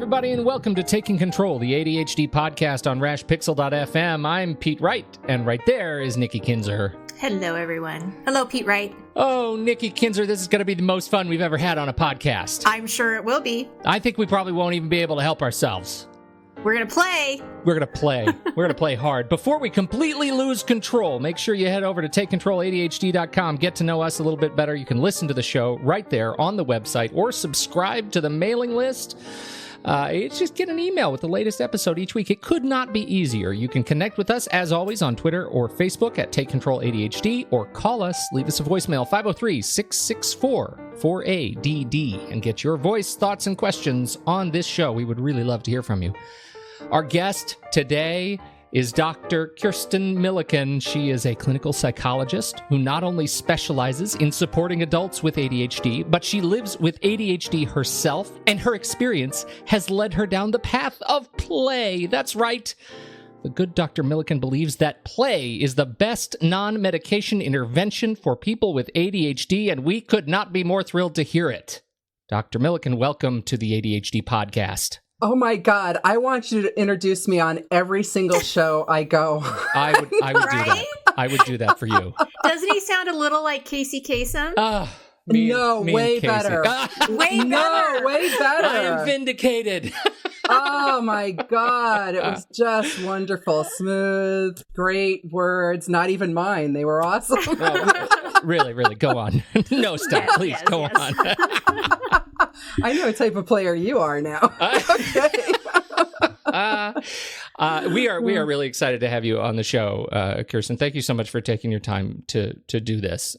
everybody, and welcome to Taking Control, the ADHD podcast on rashpixel.fm. I'm Pete Wright, and right there is Nikki Kinzer. Hello, everyone. Hello, Pete Wright. Oh, Nikki Kinzer, this is going to be the most fun we've ever had on a podcast. I'm sure it will be. I think we probably won't even be able to help ourselves. We're going to play. We're going to play. We're going to play hard. Before we completely lose control, make sure you head over to TakeControlADHD.com. Get to know us a little bit better. You can listen to the show right there on the website or subscribe to the mailing list. It's just get an email with the latest episode each week. It could not be easier. You can connect with us, as always, on Twitter or Facebook at Take Control ADHD, or call us, leave us a voicemail, 503-664-4ADD, and get your voice, thoughts, and questions on this show. We would really love to hear from you. Our guest today is Dr. Kirsten Milliken. She is a clinical psychologist who not only specializes in supporting adults with ADHD, but she lives with ADHD herself, and her experience has led her down the path of play. That's right. The good Dr. Milliken believes that play is the best non-medication intervention for people with ADHD, and we could not be more thrilled to hear it. Dr. Milliken, welcome to the ADHD podcast. Oh my God, I want you to introduce me on every single show I go. I would right? do that. I would do that for you. Doesn't he sound a little like Casey Kasem? Way better. Way better. I am vindicated. Oh my God, it was just wonderful. Smooth, great words. Not even mine. They were awesome. Oh, really, go on. No, stop. Please, go on. I know what type of player you are now. Okay. We are really excited to have you on the show, Kirsten. Thank you so much for taking your time to do this.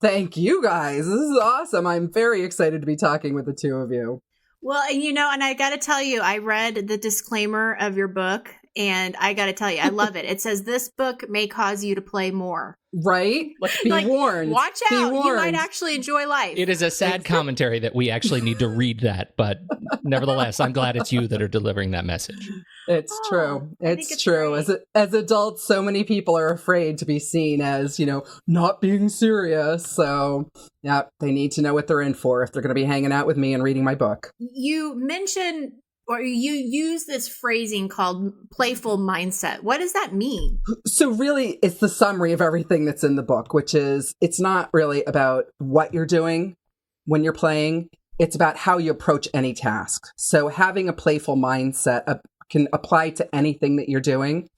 Thank you guys. This is awesome. I'm very excited to be talking with the two of you. Well, and I got to tell you, I read the disclaimer of your book, and I got to tell you, I love it. It says this book may cause you to play more. Right? Be warned. Watch out. You might actually enjoy life. It is a sad commentary that we actually need to read that, but nevertheless, I'm glad it's you that are delivering that message. It's true. It's true. As adults, so many people are afraid to be seen as, not being serious. So, yeah, they need to know what they're in for if they're going to be hanging out with me and reading my book. You mentioned, or you use this phrasing called playful mindset. What does that mean? So really, it's the summary of everything that's in the book, which is it's not really about what you're doing when you're playing. It's about how you approach any task. So having a playful mindset can apply to anything that you're doing.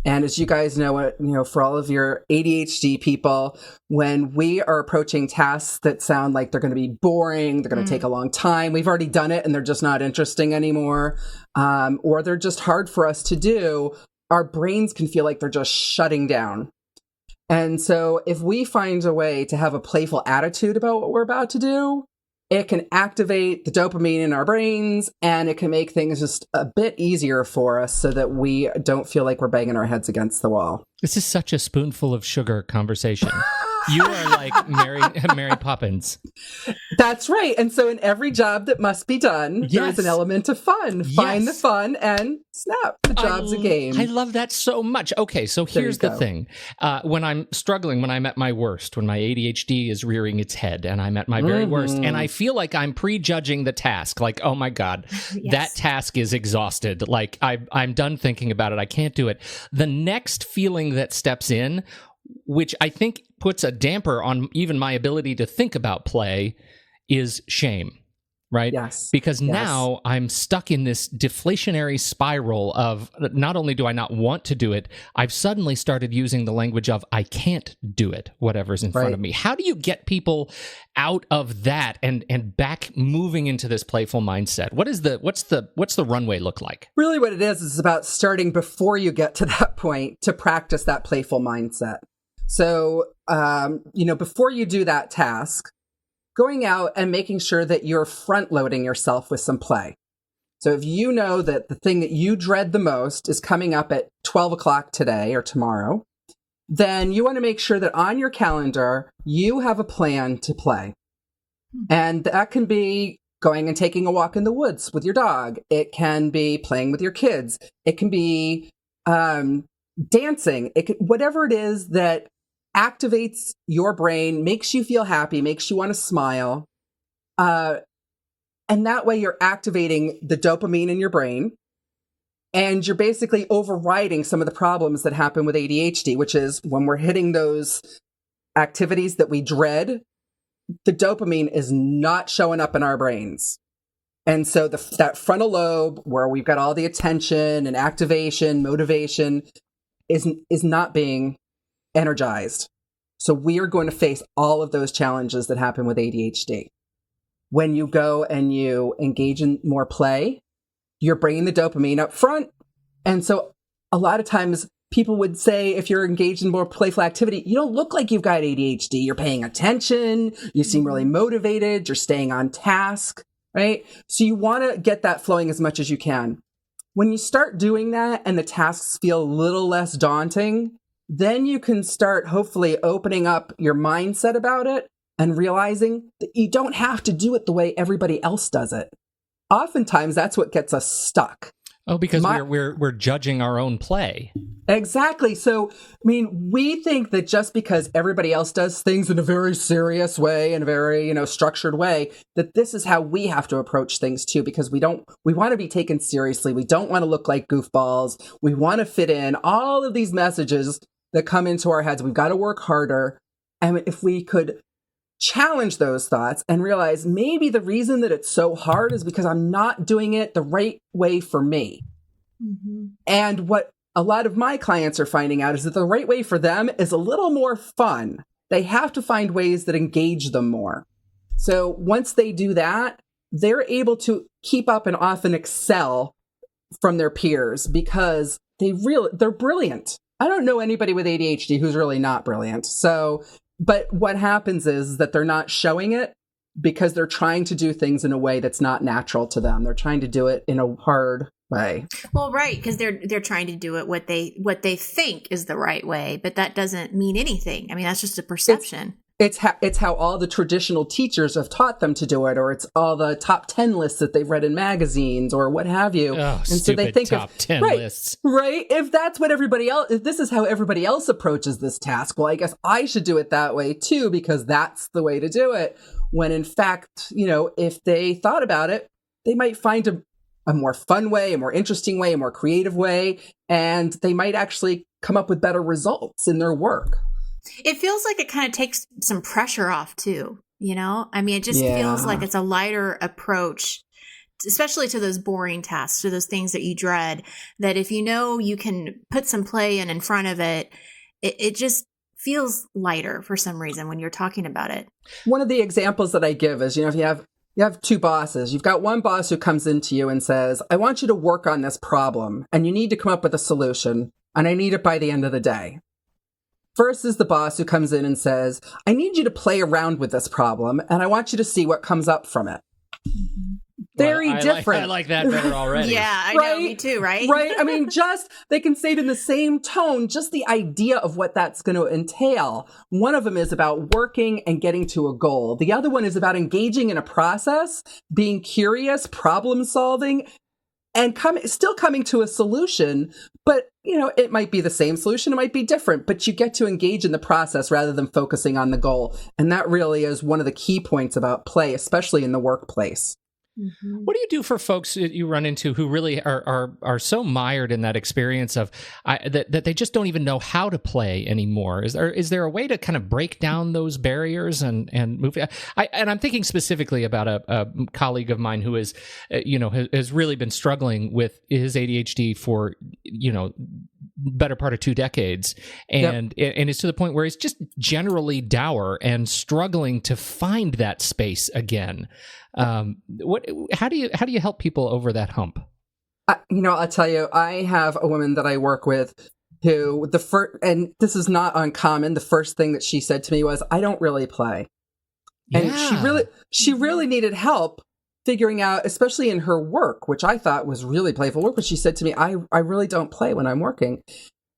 And as you guys know, for all of your ADHD people, when we are approaching tasks that sound like they're going to be boring, they're going to take a long time, we've already done it and they're just not interesting anymore, or they're just hard for us to do, our brains can feel like they're just shutting down. And so if we find a way to have a playful attitude about what we're about to do, it can activate the dopamine in our brains, and it can make things just a bit easier for us so that we don't feel like we're banging our heads against the wall. This is such a spoonful of sugar conversation. You are like Mary Poppins. That's right. And so in every job that must be done, there's an element of fun. Yes. Find the fun and snap. The job's a game. I love that so much. Okay, so here's the thing. When I'm struggling, when I'm at my worst, when my ADHD is rearing its head and I'm at my very worst, and I feel like I'm prejudging the task, like, oh my God, that task is exhausted. Like I'm done thinking about it. I can't do it. The next feeling that steps in, which I think puts a damper on even my ability to think about play, is shame, right? Yes. Because now I'm stuck in this deflationary spiral of not only do I not want to do it, I've suddenly started using the language of I can't do it, whatever's in front of me. How do you get people out of that and back moving into this playful mindset? What's the runway look like? Really what it is about starting before you get to that point to practice that playful mindset. So, before you do that task, going out and making sure that you're front loading yourself with some play. So if you know that the thing that you dread the most is coming up at 12 o'clock today or tomorrow, then you want to make sure that on your calendar, you have a plan to play. And that can be going and taking a walk in the woods with your dog. It can be playing with your kids. It can be dancing. Whatever it is that activates your brain, makes you feel happy, makes you want to smile. And that way you're activating the dopamine in your brain. And you're basically overriding some of the problems that happen with ADHD, which is when we're hitting those activities that we dread, the dopamine is not showing up in our brains. And so that frontal lobe, where we've got all the attention and activation, motivation, is not being energized. So we are going to face all of those challenges that happen with ADHD. When you go and you engage in more play, you're bringing the dopamine up front. And so a lot of times people would say, if you're engaged in more playful activity, you don't look like you've got ADHD. You're paying attention. You seem really motivated. You're staying on task, right? So you want to get that flowing as much as you can. When you start doing that and the tasks feel a little less daunting, then you can start hopefully opening up your mindset about it and realizing that you don't have to do it the way everybody else does it. Oftentimes, that's what gets us stuck. Oh, because we're judging our own play. Exactly. So, I mean, we think that just because everybody else does things in a very serious way, in a very, structured way, that this is how we have to approach things too, because we want to be taken seriously. We don't want to look like goofballs. We want to fit in. All of these messages that come into our heads, we've got to work harder. And if we could challenge those thoughts and realize maybe the reason that it's so hard is because I'm not doing it the right way for me. Mm-hmm. And what a lot of my clients are finding out is that the right way for them is a little more fun. They have to find ways that engage them more. So once they do that, they're able to keep up and often excel from their peers because they're brilliant. I don't know anybody with ADHD who's really not brilliant. But what happens is that they're not showing it because they're trying to do things in a way that's not natural to them. They're trying to do it in a hard way. Well, right, because they're trying to do it what they think is the right way, but that doesn't mean anything. I mean, that's just a perception. It's how all the traditional teachers have taught them to do it, or it's all the top 10 lists that they've read in magazines or what have you. Oh, and so they think top 10 lists. Right. If that's what if this is how everybody else approaches this task, well, I guess I should do it that way too, because that's the way to do it. When in fact, if they thought about it, they might find a more fun way, a more interesting way, a more creative way, and they might actually come up with better results in their work. It feels like it kind of takes some pressure off too, I mean, it just feels like it's a lighter approach, especially to those boring tasks, to those things that you dread, that if you can put some play in front of it, it just feels lighter for some reason when you're talking about it. One of the examples that I give is, if you have two bosses, you've got one boss who comes into you and says, I want you to work on this problem and you need to come up with a solution and I need it by the end of the day. First is the boss who comes in and says, I need you to play around with this problem, and I want you to see what comes up from it. Very different. I like that better already. Yeah, I know, me too, right? Right. I mean, they can say it in the same tone, just the idea of what that's going to entail. One of them is about working and getting to a goal. The other one is about engaging in a process, being curious, problem solving, and still coming to a solution. But, it might be the same solution. It might be different, but you get to engage in the process rather than focusing on the goal. And that really is one of the key points about play, especially in the workplace. Mm-hmm. What do you do for folks that you run into who really are so mired in that experience of that they just don't even know how to play anymore? Is there a way to kind of break down those barriers and move? And I'm thinking specifically about a colleague of mine who is, has really been struggling with his ADHD for, better part of 2 decades, and it's to the point where he's just generally dour and struggling to find that space again. How do you help people over that hump? I'll tell you, I have a woman that I work with who and this is not uncommon. The first thing that she said to me was, I don't really play. And she really needed help figuring out, especially in her work, which I thought was really playful work. But she said to me, I really don't play when I'm working.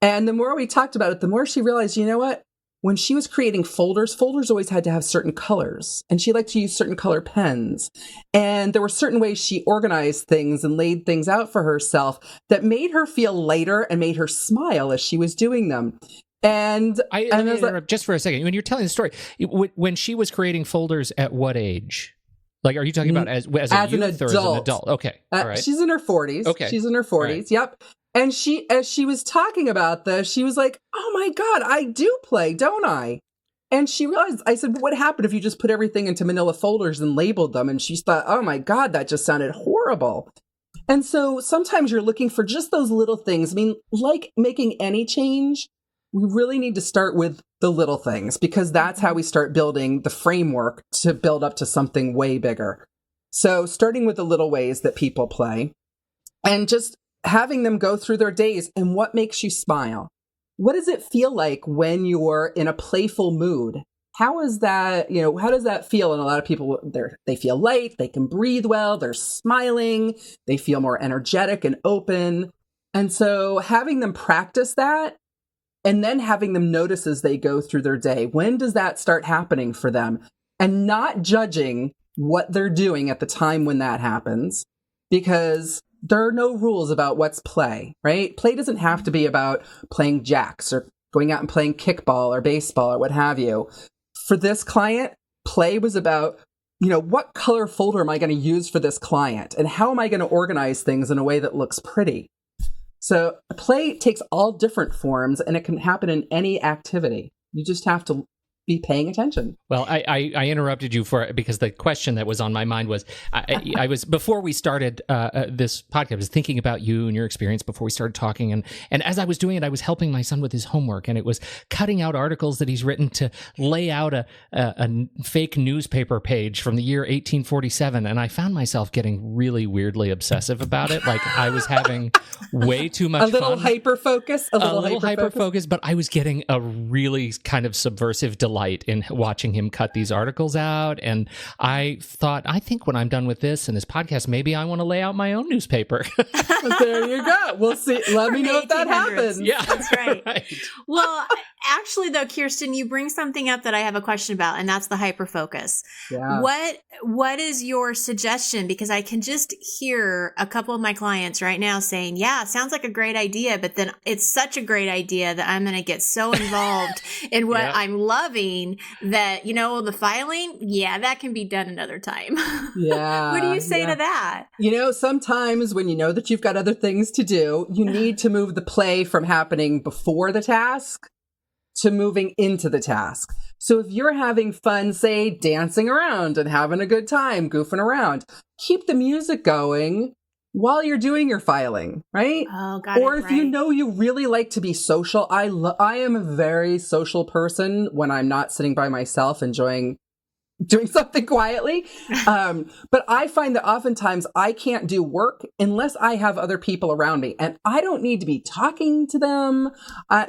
And the more we talked about it, the more she realized, you know what? When she was creating folders always had to have certain colors, and she liked to use certain color pens. And there were certain ways she organized things and laid things out for herself that made her feel lighter and made her smile as she was doing them. And let me interrupt just for a second. When you're telling the story, when she was creating folders, at what age? Like, are you talking about as a youth an or as an adult? Okay. All right. She's in her 40s. Okay. She's in her 40s. Right. Yep. And as she was talking about this, she was like, oh my God, I do play, don't I? And she realized, I said, what happened if you just put everything into manila folders and labeled them? And she thought, oh my God, that just sounded horrible. And so sometimes you're looking for just those little things. I mean, like making any change, we really need to start with the little things, because that's how we start building the framework to build up to something way bigger. So starting with the little ways that people play and just having them go through their days and what makes you smile. What does it feel like when you're in a playful mood? How is that, how does that feel? And a lot of people, they feel light, they can breathe well, they're smiling, they feel more energetic and open. And so having them practice that and then having them notice as they go through their day, when does that start happening for them? And not judging what they're doing at the time when that happens, because there are no rules about what's play, right? Play doesn't have to be about playing jacks or going out and playing kickball or baseball or what have you. For this client, play was about, what color folder am I going to use for this client? And how am I going to organize things in a way that looks pretty? So play takes all different forms, and it can happen in any activity. You just have to be paying attention. Well, I interrupted you because the question that was on my mind was, I was, before we started this podcast, I was thinking about you and your experience before we started talking. And as I was doing it, I was helping my son with his homework, and it was cutting out articles that he's written to lay out a fake newspaper page from the year 1847. And I found myself getting really weirdly obsessive about it. Like I was having way too much fun. A little hyper-focus, but I was getting a really kind of subversive delight in watching him cut these articles out. And I thought, I think when I'm done with this and this podcast, maybe I want to lay out my own newspaper. There you go. We'll see. Let me know if that happens. Yeah, that's right. Well, actually, though, Kirsten, you bring something up that I have a question about, and that's the hyperfocus. Yeah. What is your suggestion? Because I can just hear a couple of my clients right now saying, yeah, it sounds like a great idea, but then it's such a great idea that I'm going to get so involved in what I'm loving that, the filing, that can be done another time. Yeah. What do you say to that? Sometimes when you know that you've got other things to do, you need to move the play from happening before the task to moving into the task. So if you're having fun, say, dancing around and having a good time, goofing around, keep the music going while you're doing your filing, right? Oh, got it. Or if you know you really like to be social, I am a very social person when I'm not sitting by myself enjoying doing something quietly. But I find that oftentimes I can't do work unless I have other people around me, and I don't need to be talking to them.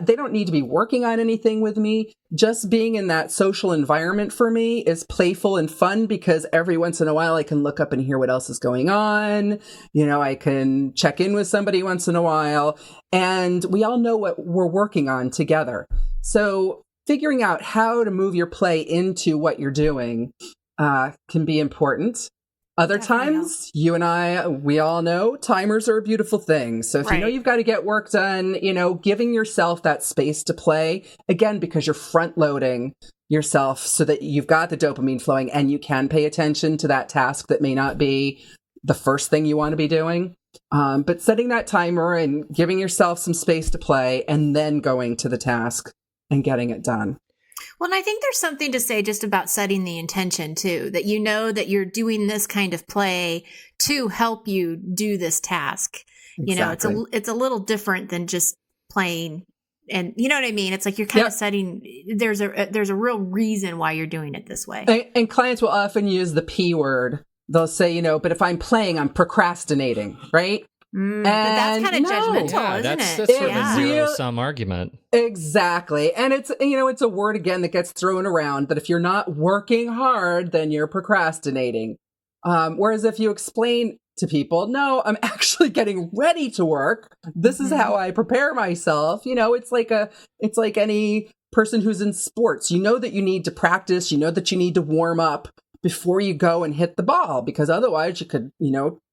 They don't need to be working on anything with me. Just being in that social environment for me is playful and fun, because every once in a while I can look up and hear what else is going on. I can check in with somebody once in a while, and we all know what we're working on together. So figuring out how to move your play into what you're doing can be important. Other times, you and I, we all know timers are a beautiful thing. So if you know you've got to get work done, giving yourself that space to play, again, because you're front loading yourself so that you've got the dopamine flowing and you can pay attention to that task that may not be the first thing you want to be doing. But setting that timer and giving yourself some space to play and then going to the task and getting it done. Well, and I think there's something to say just about setting the intention too, that that you're doing this kind of play to help you do this task. Exactly. It's a little different than just playing, and you know what I mean? It's like you're kind of setting, there's a real reason why you're doing it this way. And clients will often use the P word. They'll say, but if I'm playing, I'm procrastinating, right? But that's kind of judgmental, isn't it? That's sort of a zero-sum argument. Exactly. And it's, it's a word, again, that gets thrown around, that if you're not working hard, then you're procrastinating. Whereas if you explain to people, no, I'm actually getting ready to work. This is how I prepare myself. It's like any person who's in sports. You know that you need to practice. You know that you need to warm up before you go and hit the ball, because otherwise you could,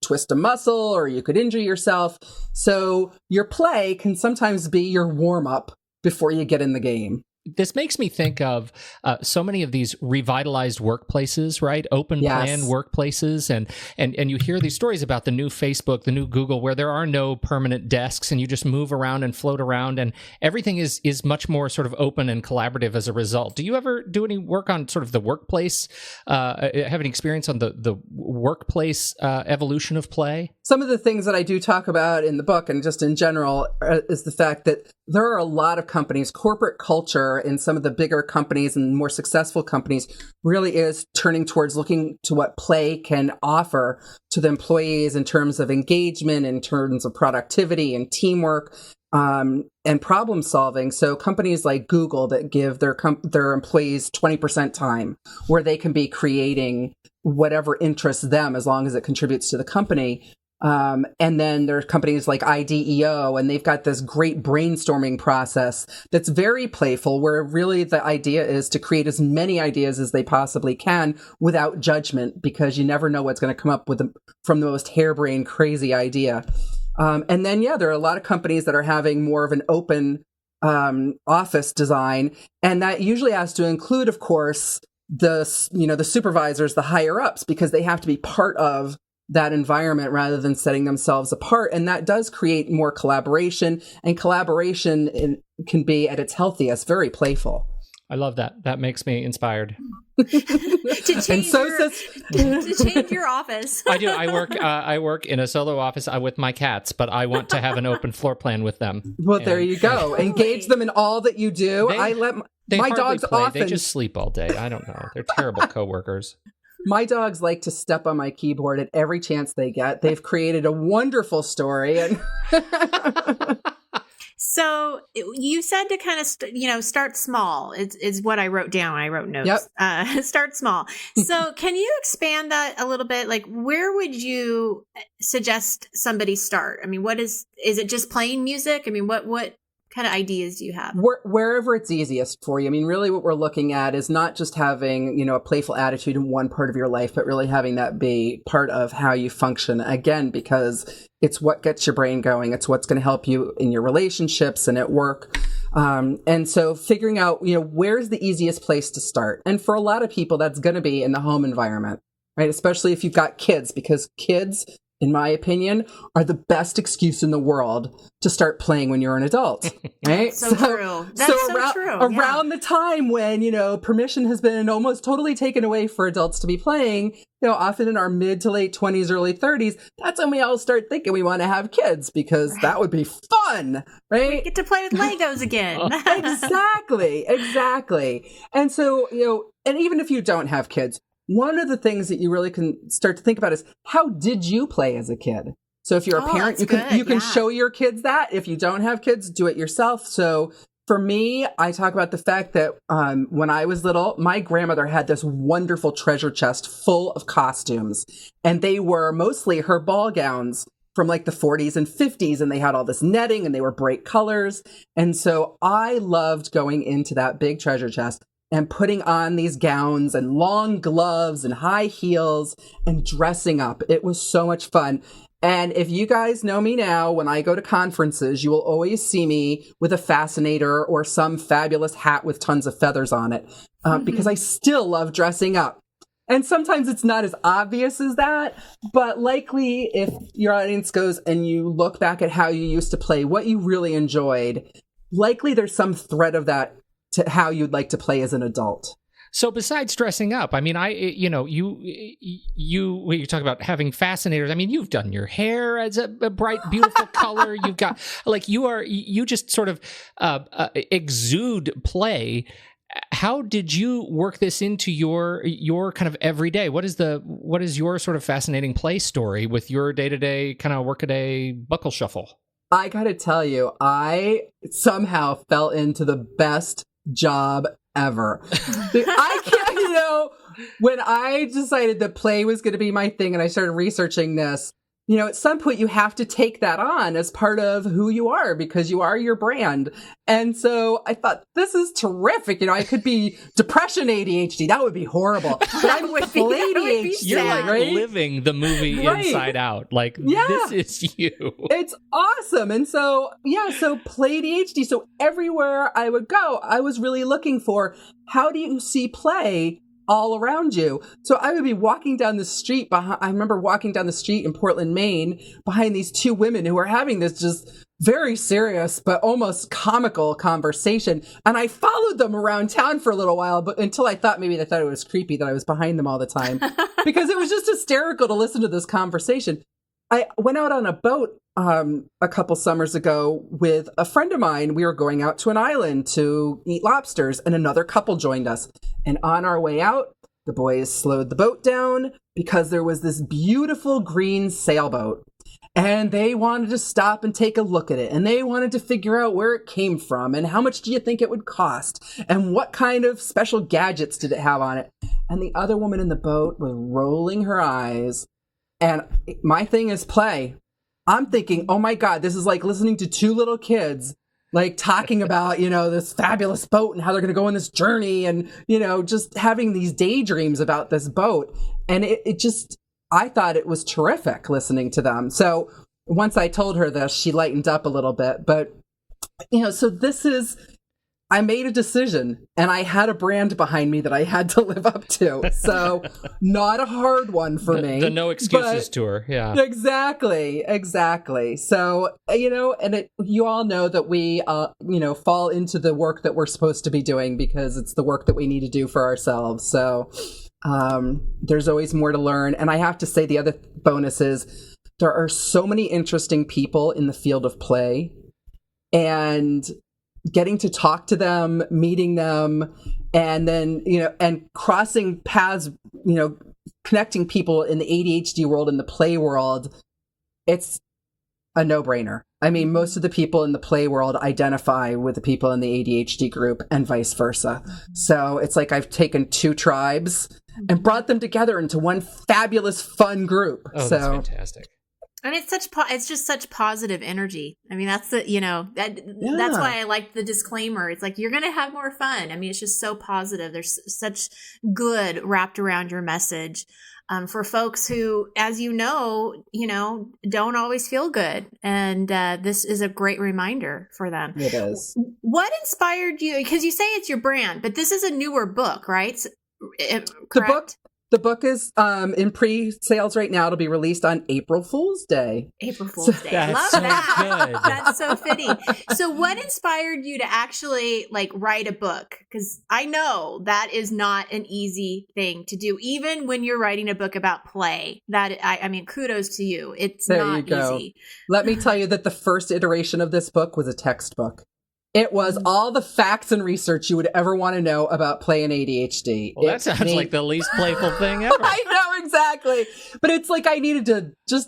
twist a muscle or you could injure yourself. So your play can sometimes be your warm up before you get in the game. this makes me think of so many of these revitalized workplaces, right? Open plan workplaces. And you hear these stories about the new Facebook, the new Google, where there are no permanent desks and you just move around and float around and everything is much more sort of open and collaborative as a result. Do you ever do any work on sort of the workplace, have any experience on the workplace evolution of play? Some of the things that I do talk about in the book and just in general is the fact that there are a lot of companies, corporate culture in some of the bigger companies and more successful companies really is turning towards looking to what play can offer to the employees in terms of engagement, in terms of productivity and teamwork, and problem solving. So companies like Google that give their employees 20% time where they can be creating whatever interests them as long as it contributes to the company. And then there are companies like IDEO, and they've got this great brainstorming process that's very playful, where really the idea is to create as many ideas as they possibly can without judgment, because you never know what's going to come up with from the most harebrained, crazy idea. And then, there are a lot of companies that are having more of an open office design, and that usually has to include, of course, the supervisors, the higher ups, because they have to be part of that environment rather than setting themselves apart. And that does create more collaboration, and collaboration can be at its healthiest, very playful. I love that. That makes me inspired. to change your office. I do. I work in a solo office with my cats, but I want to have an open floor plan with them. Well, there you go. Engage them in all that you do. My dogs play. often... They just sleep all day. I don't know. They're terrible coworkers. My dogs like to step on my keyboard at every chance they get. They've created a wonderful story. And So you said to kind of, start small. It's what I wrote down. I wrote notes. Yep. Start small. So can you expand that a little bit? Like, where would you suggest somebody start? I mean, is it just playing music? I mean, what kind of ideas do you have? Wherever it's easiest for you. I mean, really what we're looking at is not just having, a playful attitude in one part of your life, but really having that be part of how you function. Again, because it's what gets your brain going. It's what's going to help you in your relationships and at work. And so figuring out, where's the easiest place to start? And for a lot of people, that's going to be in the home environment, right? Especially if you've got kids, because kids, in my opinion, are the best excuse in the world to start playing when you're an adult, right? So true. That's so true. Around the time when, permission has been almost totally taken away for adults to be playing, often in our mid to late 20s, early 30s, that's when we all start thinking we want to have kids, because that would be fun, right? We get to play with Legos again. Exactly. And so, and even if you don't have kids, one of the things that you really can start to think about is, how did you play as a kid? So if you're a parent, you can show your kids that. If you don't have kids, do it yourself. So for me, I talk about the fact that when I was little, my grandmother had this wonderful treasure chest full of costumes, and they were mostly her ball gowns from like the 40s and 50s, and they had all this netting and they were bright colors. And so I loved going into that big treasure chest and putting on these gowns and long gloves and high heels and dressing up. It was so much fun. And if you guys know me now, when I go to conferences, you will always see me with a fascinator or some fabulous hat with tons of feathers on it, because I still love dressing up. And sometimes it's not as obvious as that, but likely if your audience goes and you look back at how you used to play, what you really enjoyed, likely there's some thread of that to how you'd like to play as an adult. So besides dressing up, I mean, you talk about having fascinators. I mean, you've done your hair as a bright, beautiful color. You've got you just sort of exude play. How did you work this into your kind of everyday? What is your sort of fascinating play story with your day-to-day kind of workaday buckle shuffle? I got to tell you, I somehow fell into the best job ever. I can't, when I decided that play was going to be my thing and I started researching this, at some point you have to take that on as part of who you are because you are your brand. And so I thought, this is terrific. I could be depression ADHD. That would be horrible. But I'm play ADHD. You're like right? living the movie Inside Out. Like, this is you. It's awesome. And so, so play ADHD. So everywhere I would go, I was really looking for, how do you see play all around you? So I would be walking down the street I remember walking down the street in Portland, Maine, behind these two women who were having this just very serious but almost comical conversation. And I followed them around town for a little while, but until I thought maybe they thought it was creepy that I was behind them all the time because it was just hysterical to listen to this conversation. I went out on a boat a couple summers ago with a friend of mine. We were going out to an island to eat lobsters, and another couple joined us. And on our way out, the boys slowed the boat down because there was this beautiful green sailboat. And they wanted to stop and take a look at it. And they wanted to figure out where it came from and how much do you think it would cost? And what kind of special gadgets did it have on it? And the other woman in the boat was rolling her eyes. And my thing is play. I'm thinking, oh my God, this is like listening to two little kids, like talking about, this fabulous boat and how they're going to go on this journey and, just having these daydreams about this boat. And it just, I thought it was terrific listening to them. So once I told her this, she lightened up a little bit. But, so I made a decision and I had a brand behind me that I had to live up to. So not a hard one for me. The no excuses tour. Yeah, exactly. So, and you all know that we, fall into the work that we're supposed to be doing because it's the work that we need to do for ourselves. So there's always more to learn. And I have to say the other bonus is there are so many interesting people in the field of play, and getting to talk to them, meeting them, and then, and crossing paths, connecting people in the ADHD world and the play world, it's a no-brainer. I mean, most of the people in the play world identify with the people in the ADHD group and vice versa. So it's like I've taken two tribes and brought them together into one fabulous, fun group. Oh, that's fantastic. And it's just such positive energy. I mean, that's that's why I like the disclaimer. It's like, you're going to have more fun. I mean, it's just so positive. There's such good wrapped around your message for folks who, as don't always feel good. And this is a great reminder for them. It is. What inspired you? Because you say it's your brand, but this is a newer book, right? Correct? The book is in pre-sales right now. It'll be released on April Fool's Day. April Fool's Day. I love that. Good. That's so fitting. So what inspired you to actually write a book? Because I know that is not an easy thing to do, even when you're writing a book about play. That I mean, kudos to you. It's not easy. Let me tell you that the first iteration of this book was a textbook. It was all the facts and research you would ever want to know about play and ADHD. Well, that sounds like the least playful thing ever. I know, exactly. But it's like I needed to just,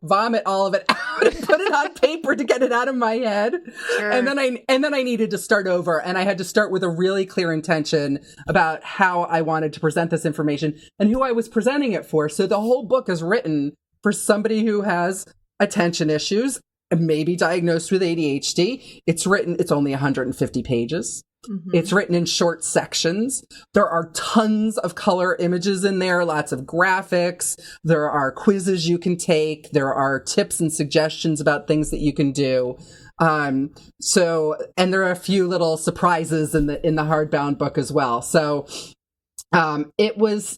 vomit all of it out and put it on paper to get it out of my head. Sure. And then I needed to start over, and I had to start with a really clear intention about how I wanted to present this information and who I was presenting it for. So the whole book is written for somebody who has attention issues, maybe diagnosed with ADHD. It's only 150 pages. Mm-hmm. It's written in short sections. There are tons of color images in there, lots of graphics. There are quizzes you can take. There are tips and suggestions about things that you can do. And there are a few little surprises in the hardbound book as well. So, it was,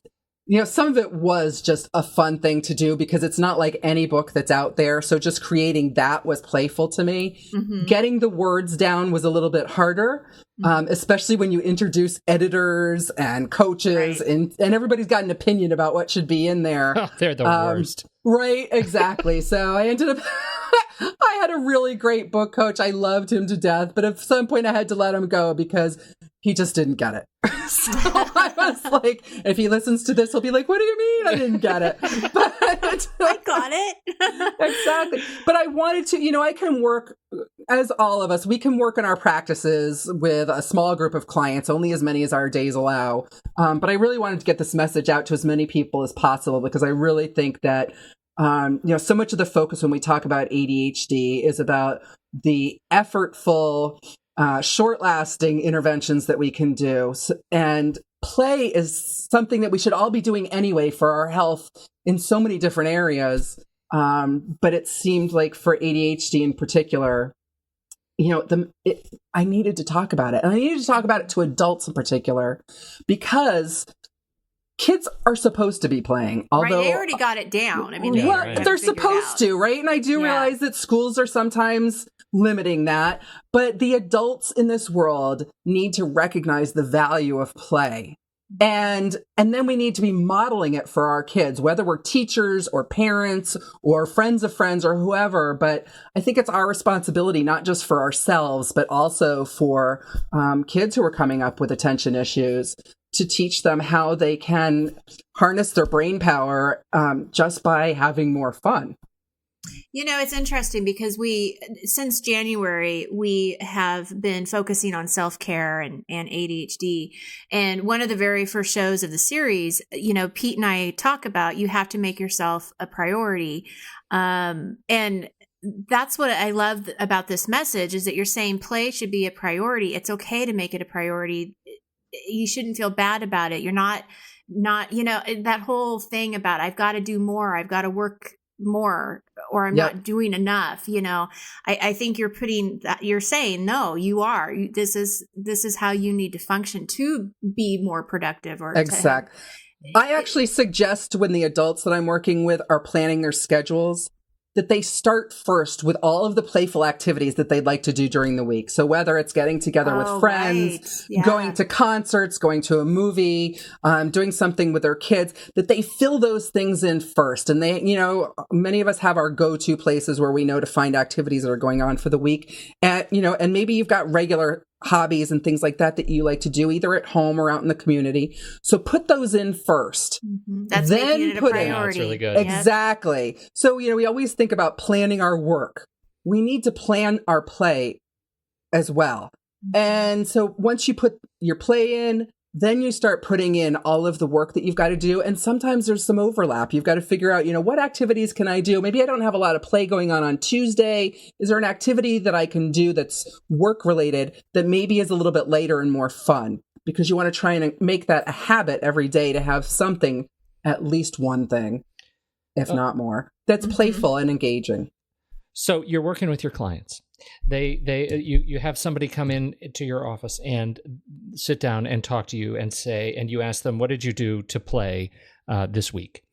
some of it was just a fun thing to do because it's not like any book that's out there. So just creating that was playful to me. Mm-hmm. Getting the words down was a little bit harder, especially when you introduce editors and coaches, right. and everybody's got an opinion about what should be in there. Oh, they're the worst. Right, exactly. So I ended up... I had a really great book coach. I loved him to death, but at some point I had to let him go because he just didn't get it. So I was like, if he listens to this, he'll be like, what do you mean I didn't get it? But I got it. Exactly. But I wanted to, I can work, as all of us, we can work in our practices with a small group of clients, only as many as our days allow. But I really wanted to get this message out to as many people as possible because I really think that So much of the focus when we talk about ADHD is about the effortful, short-lasting interventions that we can do. And play is something that we should all be doing anyway for our health in so many different areas. But it seemed like for ADHD in particular, I needed to talk about it. And I needed to talk about it to adults in particular, because kids are supposed to be playing. Although, right, they already got it down. I mean, they're supposed to, right? And I do realize that schools are sometimes limiting that, but the adults in this world need to recognize the value of play. And then we need to be modeling it for our kids, whether we're teachers or parents or friends of friends or whoever. But I think it's our responsibility, not just for ourselves, but also for kids who are coming up with attention issues, to teach them how they can harness their brain power just by having more fun. It's interesting because since January, we have been focusing on self-care and ADHD. And one of the very first shows of the series, Pete and I talk about, you have to make yourself a priority. And that's what I love about this message, is that you're saying play should be a priority. It's okay to make it a priority. You shouldn't feel bad about it. You're not, that whole thing about I've got to do more, I've got to work more, or I'm not doing enough. I think you're saying, no, you are. This is how you need to function to be more productive. Or exactly. I actually suggest when the adults that I'm working with are planning their schedules, that they start first with all of the playful activities that they'd like to do during the week. So whether it's getting together with friends, going to concerts, going to a movie, doing something with their kids, that they fill those things in first. And they, many of us have our go-to places where we know to find activities that are going on for the week. And maybe you've got regular hobbies and things like that you like to do either at home or out in the community. So put those in first. Mm-hmm. That's then making it a priority. Yeah, that's really good. Exactly. So, we always think about planning our work. We need to plan our play as well. Mm-hmm. And so once you put your play in, then you start putting in all of the work that you've got to do. And sometimes there's some overlap. You've got to figure out, what activities can I do? Maybe I don't have a lot of play going on Tuesday. Is there an activity that I can do that's work related that maybe is a little bit later and more fun? Because you want to try and make that a habit every day to have something, at least one thing, if not more, that's playful and engaging. So you're working with your clients. You have somebody come in to your office and sit down and talk to you and you ask them, what did you do to play this week?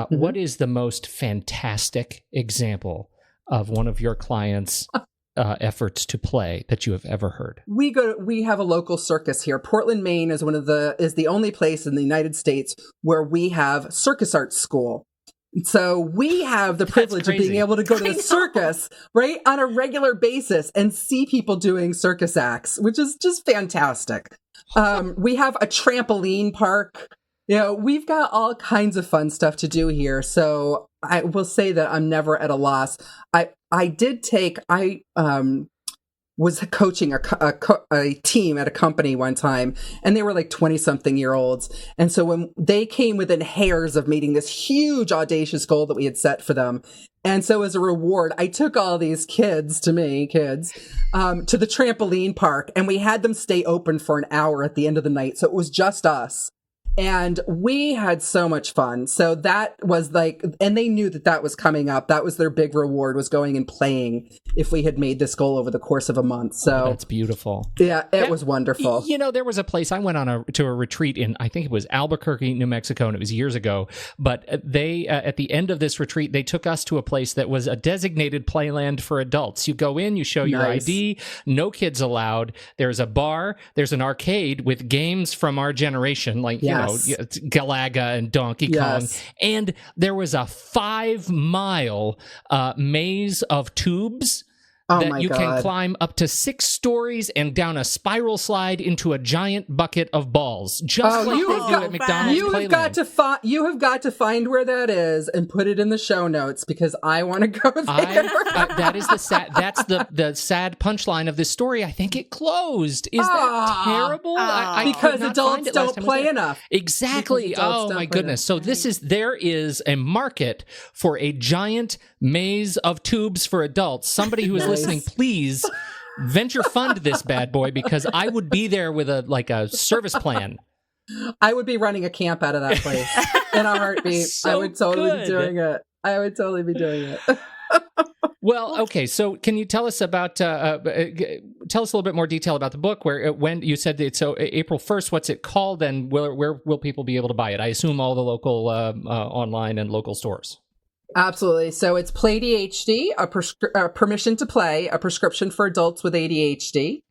What is the most fantastic example of one of your clients' efforts to play that you have ever heard? We have a local circus here. Portland, Maine is the only place in the United States where we have circus art school. So we have the privilege of being able to go to the circus, right, on a regular basis and see people doing circus acts, which is just fantastic. We have a trampoline park. We've got all kinds of fun stuff to do here. So I will say that I'm never at a loss. I was coaching a team at a company one time, and they were like 20-something-year-olds. And so when they came within hairs of meeting this huge, audacious goal that we had set for them, and so as a reward, I took all these kids to the trampoline park, and we had them stay open for an hour at the end of the night. So it was just us. And we had so much fun. So that was and they knew that was coming up. That was their big reward, was going and playing if we had made this goal over the course of a month. So that's beautiful. Yeah, it was wonderful. There was a place I went to a retreat in, I think it was Albuquerque, New Mexico, and it was years ago. But they, at the end of this retreat, they took us to a place that was a designated playland for adults. You go in, you show your ID, no kids allowed. There's a bar, there's an arcade with games from our generation, Galaga and Donkey Kong. And there was a 5-mile maze of tubes that you can climb up to 6 stories and down a spiral slide into a giant bucket of balls, just like they do at McDonald's Playland. You have got to find where that is and put it in the show notes because I want to go there. That is that's the sad punchline of this story. I think it closed. Is that terrible? Because adults don't play enough. Exactly. Oh my goodness. So there is a market for a giant maze of tubes for adults. Somebody who is listening, please venture fund this bad boy because I would be there with a service plan. I would be running a camp out of that place in a heartbeat. I would totally be doing it. Well, okay. So, can you tell us about tell us a little bit more detail about the book? When you said it's April 1st, what's it called, and where will people be able to buy it? I assume all the local online and local stores. Absolutely. So it's Play ADHD, Permission to Play, a prescription for adults with ADHD.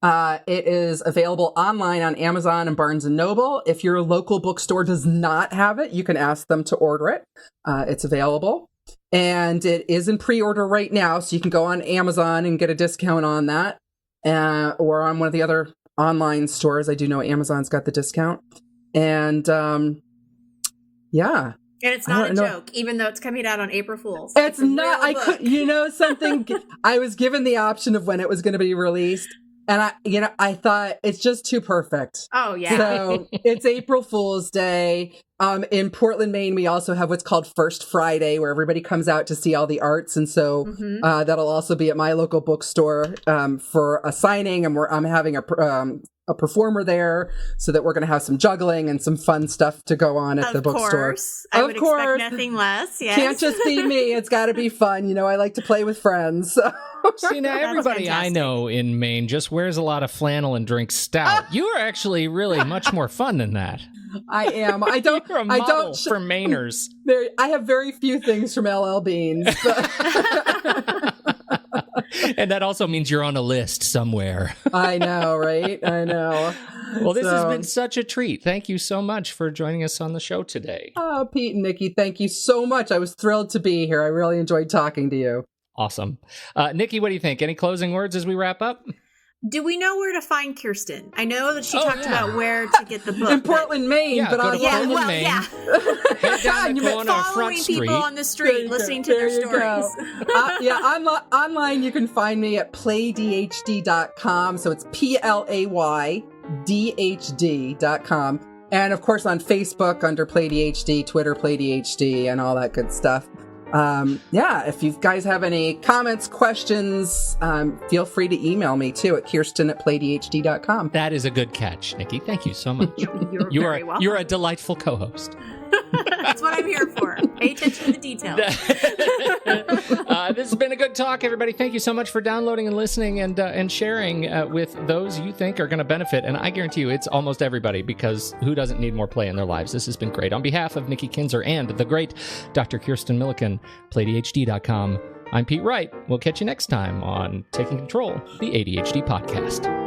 It is available online on Amazon and Barnes & Noble. If your local bookstore does not have it, you can ask them to order it. It's available. And it is in pre-order right now, so you can go on Amazon and get a discount on that, or on one of the other online stores. I do know Amazon's got the discount. And yeah. And it's not a joke, even though it's coming out on April Fool's. It's not. Something. I was given the option of when it was going to be released, and I thought it's just too perfect. Oh yeah. So it's April Fool's Day. In Portland, Maine, we also have what's called First Friday, where everybody comes out to see all the arts, and so that'll also be at my local bookstore for a signing, and I'm having a performer there, so that we're going to have some juggling and some fun stuff to go on at the bookstore. I would expect nothing less. Yes. Can't just be me. It's got to be fun. I like to play with friends. So. See, now everybody I know in Maine just wears a lot of flannel and drinks stout. You are actually really much more fun than that. I am. I don't. You're a model for Mainers. I have very few things from LL Beans. And that also means you're on a list somewhere. I know, right? I know. Well, this has been such a treat. Thank you so much for joining us on the show today. Oh, Pete and Nikki, thank you so much. I was thrilled to be here. I really enjoyed talking to you. Awesome. Nikki, what do you think? Any closing words as we wrap up? Do we know where to find Kirsten? I know that she talked about where to get the book. In Portland, Maine, but online. Maine. Head down the corner of Front Street. People on the street listening to their stories. Online you can find me at playdhd.com. So it's PLAYDHD.com. And of course on Facebook under Play ADHD, Twitter Play ADHD, and all that good stuff. If you guys have any comments, questions, feel free to email me too at Kirsten@playdhd.com. That is a good catch, Nikki. Thank you so much. You're a delightful co-host. That's what I'm here for. Pay attention to the details. This has been a good talk, everybody. Thank you so much for downloading and listening and sharing with those you think are going to benefit. And I guarantee you it's almost everybody, because who doesn't need more play in their lives? This has been great. On behalf of Nikki Kinzer and the great Dr. Kirsten Milliken, PlayADHD.com, I'm Pete Wright. We'll catch you next time on Taking Control, the ADHD podcast.